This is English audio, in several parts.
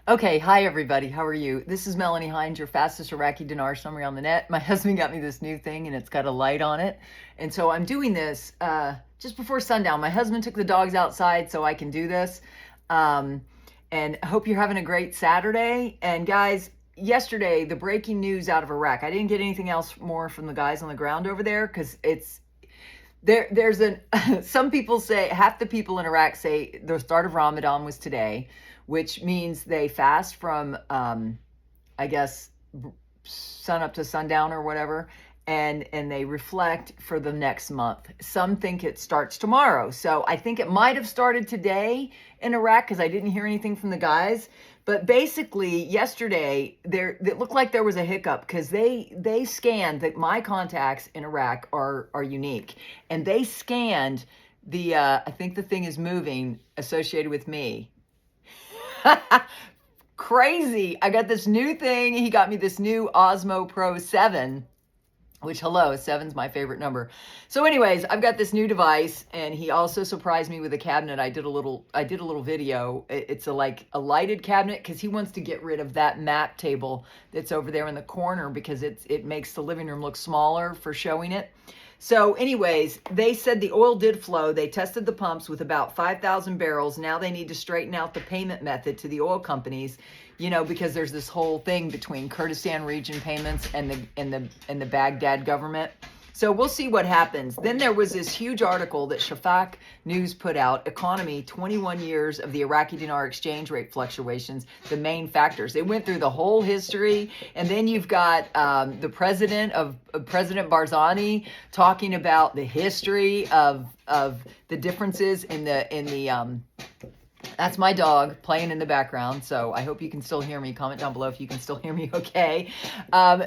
Okay, hi everybody. How are you? This is Melanie Hinds, your fastest Iraqi dinar summary on the net. My husband got me this new thing and it's got a light on it. And so I'm doing this just before sundown. My husband took the dogs outside so I can do this. And I hope you're having a great Saturday. And guys, yesterday, the breaking news out of Iraq. I didn't get anything else more from the guys on the ground over there because there's some people say, half the people in Iraq say the start of Ramadan was today, which means they fast from, I guess, sun up to sundown or whatever, and they reflect for the next month. Some think it starts tomorrow. So I think it might have started today in Iraq because I didn't hear anything from the guys. But basically, yesterday, it looked like there was a hiccup because they scanned that my contacts in Iraq are unique. And they scanned I think the thing is moving associated with me. Crazy. I got this new thing. He got me this new Osmo Pro 7, which, hello, 7's my favorite number. So anyways, I've got this new device, and he also surprised me with a cabinet. I did a little video. It's like a lighted cabinet because he wants to get rid of that map table that's over there in the corner because it makes the living room look smaller for showing it. So anyways, they said the oil did flow. They tested the pumps with about 5,000 barrels. Now they need to straighten out the payment method to the oil companies, because there's this whole thing between Kurdistan region payments and the Baghdad government. So we'll see what happens. Then there was this huge article that Shafak News put out, Economy, 21 years of the Iraqi dinar exchange rate fluctuations, the main factors. They went through the whole history. And then you've got the President Barzani talking about the history of the differences in the that's my dog playing in the background, so I hope you can still hear me. Comment down below if you can still hear me okay.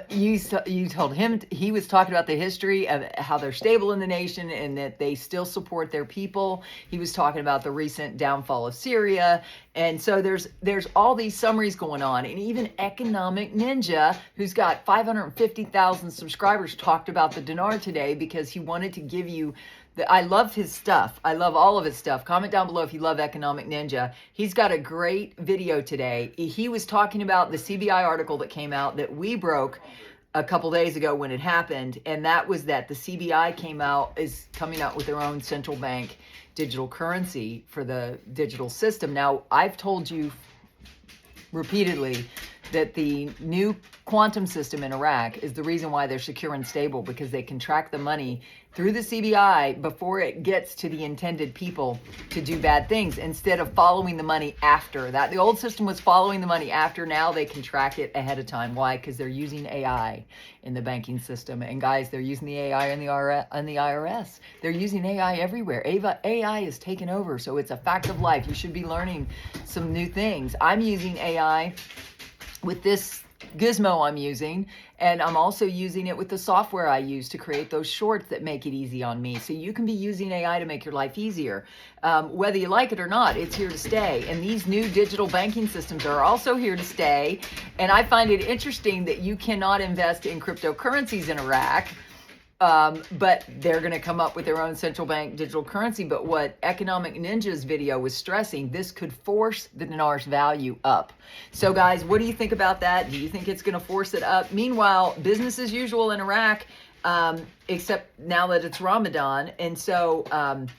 You told him, he was talking about the history of how they're stable in the nation and that they still support their people. He was talking about the recent downfall of Syria. And so there's all these summaries going on. And even Economic Ninja, who's got 550,000 subscribers, talked about the dinar today because he wanted to give you I love his stuff. I love all of his stuff. Comment down below if you love Economic Ninja. He's got a great video today. He was talking about the CBI article that came out that we broke a couple days ago when it happened. And that was that the CBI is coming out with their own central bank digital currency for the digital system. Now, I've told you repeatedly that the new quantum system in Iraq is the reason why they're secure and stable, because they can track the money through the CBI before it gets to the intended people to do bad things, instead of following the money after that. The old system was following the money after. Now they can track it ahead of time. Why? Because they're using AI in the banking system. And guys, they're using the AI in the IRS. They're using AI everywhere. AI is taking over, so it's a fact of life. You should be learning some new things. I'm using AI with this gizmo I'm using, and I'm also using it with the software I use to create those shorts that make it easy on me. So you can be using AI to make your life easier. Whether you like it or not, it's here to stay. And these new digital banking systems are also here to stay. And I find it interesting that you cannot invest in cryptocurrencies in Iraq, but they're going to come up with their own central bank digital currency. But what Economic Ninja's video was stressing, this could force the dinar's value up. So guys, what do you think about that? Do you think it's going to force it up? Meanwhile, business as usual in Iraq, except now that it's Ramadan. And so, and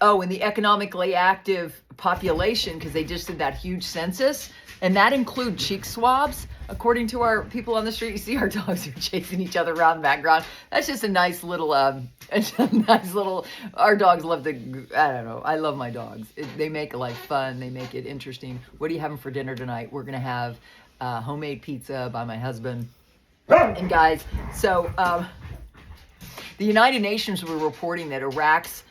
the economically active population, because they just did that huge census, and that includes cheek swabs. According to our people on the street, you see our dogs are chasing each other around in the background. That's just a nice little, our dogs love I don't know. I love my dogs. They make life fun. They make it interesting. What are you having for dinner tonight? We're going to have homemade pizza by my husband. And guys, so the United Nations were reporting that Iraq's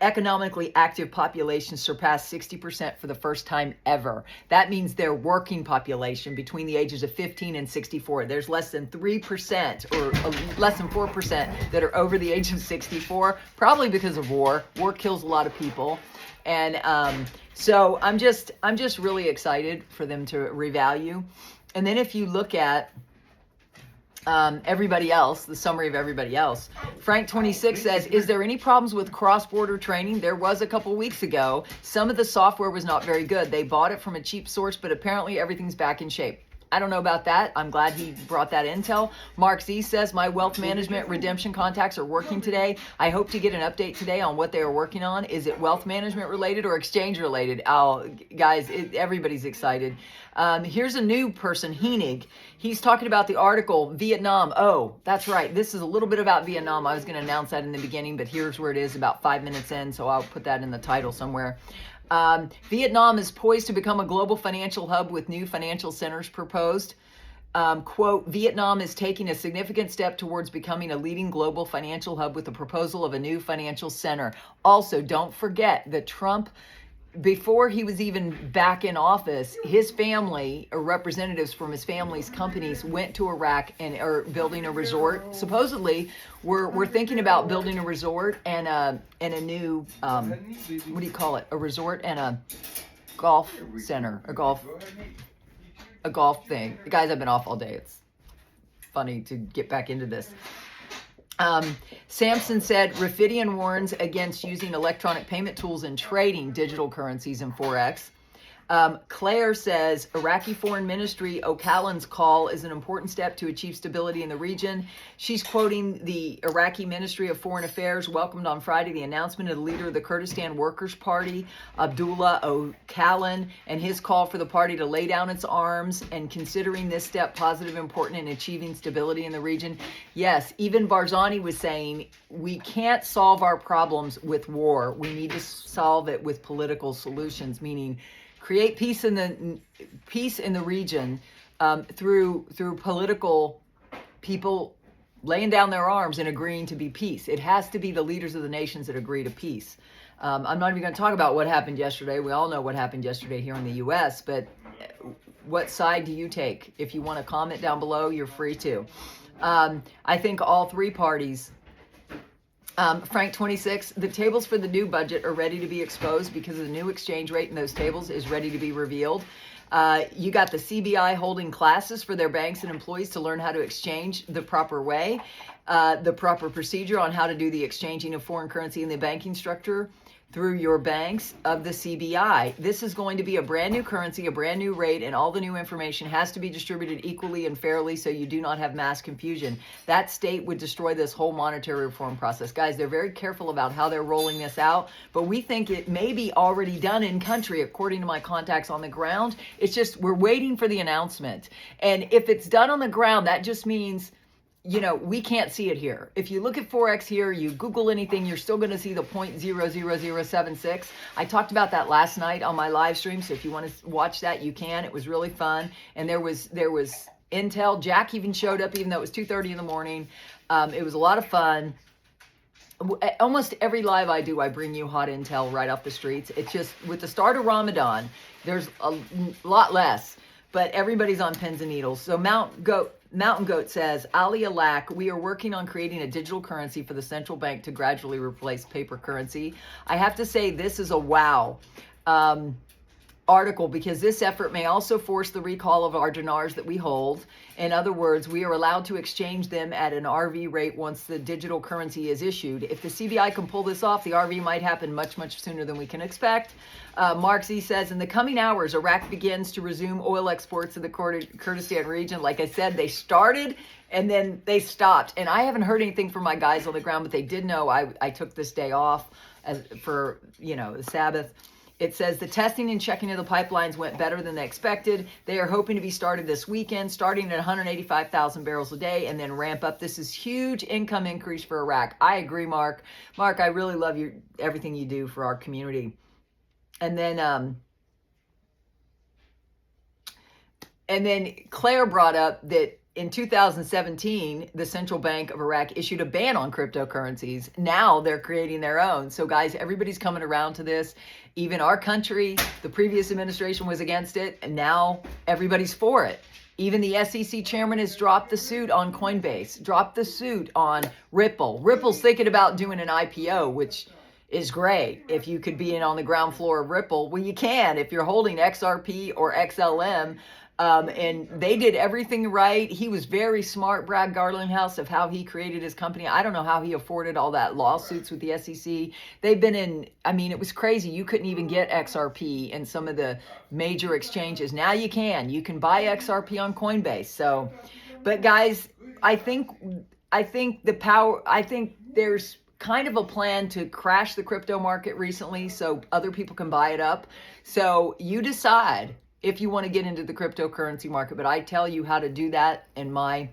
economically active population surpassed 60% for the first time ever. That means their working population between the ages of 15 and 64. There's less than 3% or less than 4% that are over the age of 64, probably because of war. War kills a lot of people. And so I'm just really excited for them to revalue. And then if you look at everybody else, the summary of everybody else. Frank 26 says, is there any problems with cross-border training? There was a couple weeks ago. Some of the software was not very good. They bought it from a cheap source, but apparently everything's back in shape. I don't know about that. I'm glad he brought that intel. Mark Z says, my wealth management redemption contacts are working today. I hope to get an update today on what they are working on. Is it wealth management related or exchange related? Oh, guys, everybody's excited. Here's a new person, Heenig. He's talking about the article, Vietnam. Oh, that's right. This is a little bit about Vietnam. I was going to announce that in the beginning, but here's where it is about 5 minutes in, so I'll put that in the title somewhere. Vietnam is poised to become a global financial hub with new financial centers proposed. Quote, Vietnam is taking a significant step towards becoming a leading global financial hub with the proposal of a new financial center. Also, don't forget that Trump, before he was even back in office, his family, or representatives from his family's companies, went to Iraq and are building a resort. Supposedly, we're thinking about building a resort and a new, what do you call it? A resort and a golf center, a golf thing. Guys, I've been off all day. It's funny to get back into this. Sampson said, Rafidian warns against using electronic payment tools in trading digital currencies and Forex. Claire says, Iraqi Foreign Ministry O'Callaghan's call is an important step to achieve stability in the region. She's quoting the Iraqi Ministry of Foreign Affairs welcomed on Friday the announcement of the leader of the Kurdistan Workers' Party, Abdullah O'Callaghan, and his call for the party to lay down its arms and considering this step positive, important in achieving stability in the region. Yes, even Barzani was saying we can't solve our problems with war. We need to solve it with political solutions, meaning create peace in the region through political people laying down their arms and agreeing to be peace. It has to be the leaders of the nations that agree to peace. I'm not even going to talk about what happened yesterday. We all know what happened yesterday here in the U.S., but what side do you take? If you want to comment down below, you're free to. I think all three parties. Frank 26, the tables for the new budget are ready to be exposed because the new exchange rate in those tables is ready to be revealed. You got the CBI holding classes for their banks and employees to learn how to exchange the proper way, the proper procedure on how to do the exchanging of foreign currency in the banking structure through your banks of the CBI. This is going to be a brand new currency, a brand new rate, and all the new information has to be distributed equally and fairly so you do not have mass confusion. That state would destroy this whole monetary reform process. Guys, they're very careful about how they're rolling this out, but we think it may be already done in country, according to my contacts on the ground. It's just we're waiting for the announcement. And if it's done on the ground, that just means we can't see it here. If you look at Forex here, you Google anything, you're still going to see the 0.00076. I talked about that last night on my live stream, so if you want to watch that, you can. It was really fun. And there was intel. Jack even showed up, even though it was 2:30 in the morning. It was a lot of fun. Almost every live I do, I bring you hot intel right off the streets. It's just, with the start of Ramadan, there's a lot less, but everybody's on pins and needles. So Mountain Goat says, Ali Alak, we are working on creating a digital currency for the central bank to gradually replace paper currency. I have to say this is a wow article because this effort may also force the recall of our dinars that we hold. In other words, we are allowed to exchange them at an RV rate once the digital currency is issued. If the CBI can pull this off, the RV might happen much, much sooner than we can expect. Mark Z says, in the coming hours, Iraq begins to resume oil exports to the Kurdistan region. Like I said, they started and then they stopped. And I haven't heard anything from my guys on the ground, but they did know I took this day off for the Sabbath. It says the testing and checking of the pipelines went better than they expected. They are hoping to be started this weekend, starting at 185,000 barrels a day and then ramp up. This is huge income increase for Iraq. I agree, Mark. Mark, I really love everything you do for our community. And then Claire brought up that in 2017, the Central Bank of Iraq issued a ban on cryptocurrencies. Now they're creating their own. So guys, everybody's coming around to this. Even our country, the previous administration was against it, and now everybody's for it. Even the SEC chairman has dropped the suit on Coinbase, dropped the suit on Ripple. Ripple's thinking about doing an IPO, which is great. If you could be in on the ground floor of Ripple, well, you can if you're holding XRP or XLM. And they did everything right. He was very smart, Brad Garlinghouse, of how he created his company. I don't know how he afforded all that lawsuits with the SEC. They've been in, I mean, it was crazy. You couldn't even get XRP in some of the major exchanges. Now you can. You can buy XRP on Coinbase. So, but guys, I think there's kind of a plan to crash the crypto market recently so other people can buy it up. So you decide if you want to get into the cryptocurrency market, but I tell you how to do that in my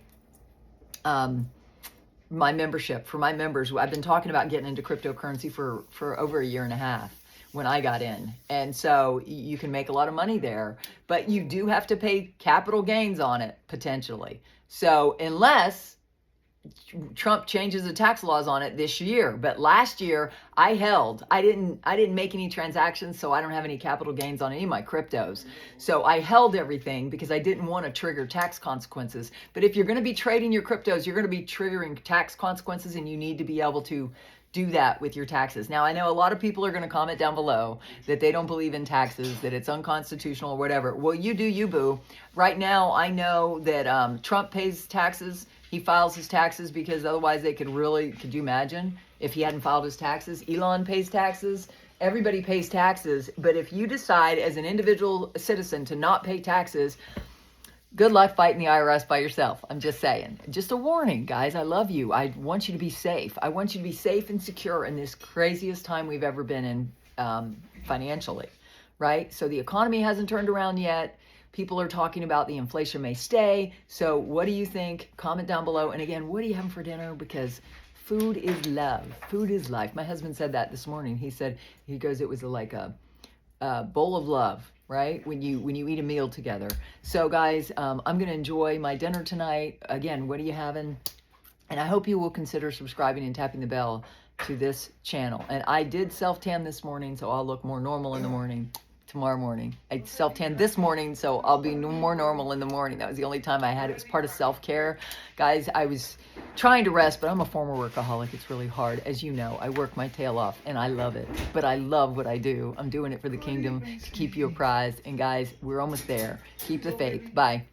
my membership. For my members, I've been talking about getting into cryptocurrency for over a year and a half when I got in. And so you can make a lot of money there, but you do have to pay capital gains on it potentially. So unless Trump changes the tax laws on it this year, but last year I didn't make any transactions, so I don't have any capital gains on any of my cryptos. So I held everything because I didn't want to trigger tax consequences. But if you're going to be trading your cryptos, you're going to be triggering tax consequences, and you need to be able to do that with your taxes. Now, I know a lot of people are going to comment down below that they don't believe in taxes, that it's unconstitutional or whatever. Well, you do you, boo. Right now, I know that Trump pays taxes. He files his taxes because otherwise could you imagine if he hadn't filed his taxes? Elon pays taxes. Everybody pays taxes. But if you decide as an individual citizen to not pay taxes, good luck fighting the IRS by yourself. I'm just saying. Just a warning, guys. I love you. I want you to be safe. I want you to be safe and secure in this craziest time we've ever been in financially, right? So the economy hasn't turned around yet. People are talking about the inflation may stay. So what do you think? Comment down below. And again, what are you having for dinner? Because food is love. Food is life. My husband said that this morning. He goes, it was like a bowl of love, right? When you eat a meal together. So guys, I'm going to enjoy my dinner tonight. Again, what are you having? And I hope you will consider subscribing and tapping the bell to this channel. And I did self-tan this morning, so I'll look more normal in the morning. Tomorrow morning. I self-tanned this morning, so I'll be more normal in the morning. That was the only time I had it. It was part of self-care. Guys, I was trying to rest, but I'm a former workaholic. It's really hard. As you know, I work my tail off, and I love it. But I love what I do. I'm doing it for the kingdom to keep you apprised. And guys, we're almost there. Keep the faith. Bye.